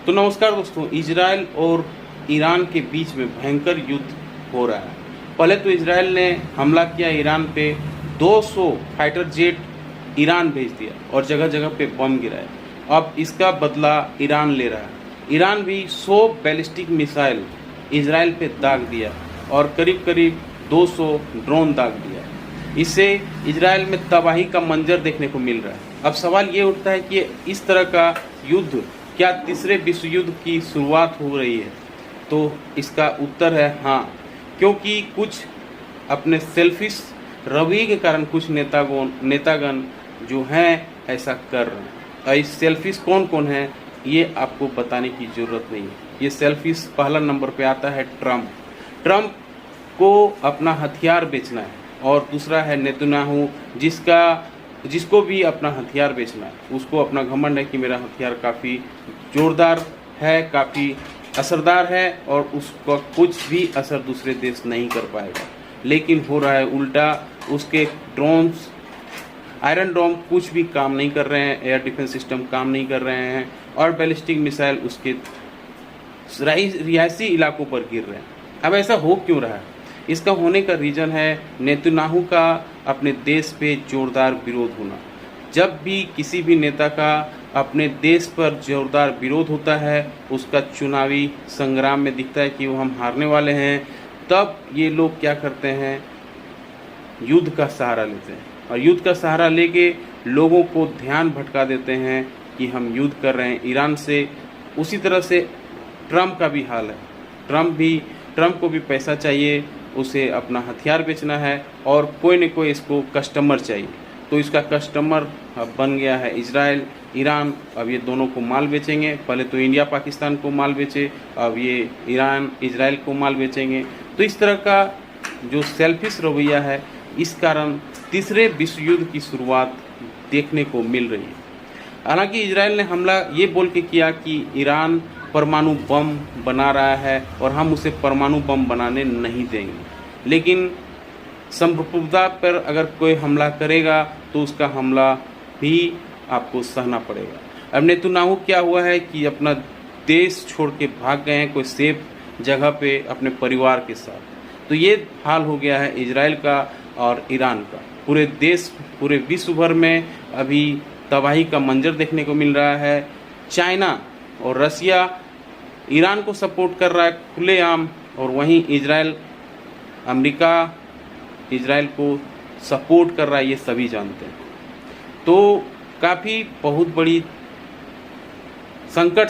तो नमस्कार दोस्तों, इजराइल और ईरान के बीच में भयंकर युद्ध हो रहा है। पहले तो इजराइल ने हमला किया ईरान पे, 200 फाइटर जेट ईरान भेज दिया और जगह जगह पे बम गिराए। अब इसका बदला ईरान ले रहा है। ईरान भी 100 बैलिस्टिक मिसाइल इजराइल पे दाग दिया और करीब करीब 200 ड्रोन दाग दिया। इससे इजराइल में तबाही का मंजर देखने को मिल रहा है। अब सवाल ये उठता है कि इस तरह का युद्ध क्या तीसरे विश्व युद्ध की शुरुआत हो रही है? तो इसका उत्तर है हाँ, क्योंकि कुछ अपने सेल्फिश रवैये के कारण कुछ नेतागण जो हैं ऐसा कर रहे हैं। और इस सेल्फिश कौन कौन है ये आपको बताने की ज़रूरत नहीं है। ये सेल्फिश पहला नंबर पे आता है ट्रम्प को अपना हथियार बेचना है, और दूसरा है नेतन्याहू जिसको भी अपना हथियार बेचना है। उसको अपना घमंड है कि मेरा हथियार काफ़ी जोरदार है, काफ़ी असरदार है और उसका कुछ भी असर दूसरे देश नहीं कर पाएगा। लेकिन हो रहा है उल्टा। उसके ड्रोन्स, आयरन डोम कुछ भी काम नहीं कर रहे हैं, एयर डिफेंस सिस्टम काम नहीं कर रहे हैं और बैलिस्टिक मिसाइल उसके रिहायशी इलाकों पर गिर रहे हैं। अब ऐसा हो क्यों रहा है? इसका होने का रीज़न है नेतन्याहू का अपने देश पे जोरदार विरोध होना। जब भी किसी भी नेता का अपने देश पर जोरदार विरोध होता है, उसका चुनावी संग्राम में दिखता है कि वो हम हारने वाले हैं, तब ये लोग क्या करते हैं, युद्ध का सहारा लेते हैं और युद्ध का सहारा लेके लोगों को ध्यान भटका देते हैं कि हम युद्ध कर रहे हैं ईरान से। उसी तरह से ट्रम्प का भी हाल है। ट्रम्प को भी पैसा चाहिए, उसे अपना हथियार बेचना है और कोई न कोई इसको कस्टमर चाहिए। तो इसका कस्टमर अब बन गया है इजराइल, ईरान। अब ये दोनों को माल बेचेंगे। पहले तो इंडिया पाकिस्तान को माल बेचे, अब ये ईरान इजराइल को माल बेचेंगे। तो इस तरह का जो सेल्फिश रवैया है, इस कारण तीसरे विश्व युद्ध की शुरुआत देखने को मिल रही है। हालांकि इजराइल ने हमला ये बोल के किया कि ईरान परमाणु बम बना रहा है और हम उसे परमाणु बम बनाने नहीं देंगे। लेकिन संप्रभुता पर अगर कोई हमला करेगा तो उसका हमला भी आपको सहना पड़ेगा। अब नेतन्याहू क्या हुआ है कि अपना देश छोड़ के भाग गए हैं कोई सेफ जगह पे अपने परिवार के साथ। तो ये हाल हो गया है इजराइल का और ईरान का। पूरे देश, पूरे विश्व भर में अभी तबाही का मंजर देखने को मिल रहा है। चाइना और रसिया ईरान को सपोर्ट कर रहा है खुलेआम, और वहीं अमेरिका इजराइल को सपोर्ट कर रहा है, ये सभी जानते हैं। तो काफ़ी बहुत बड़ी संकट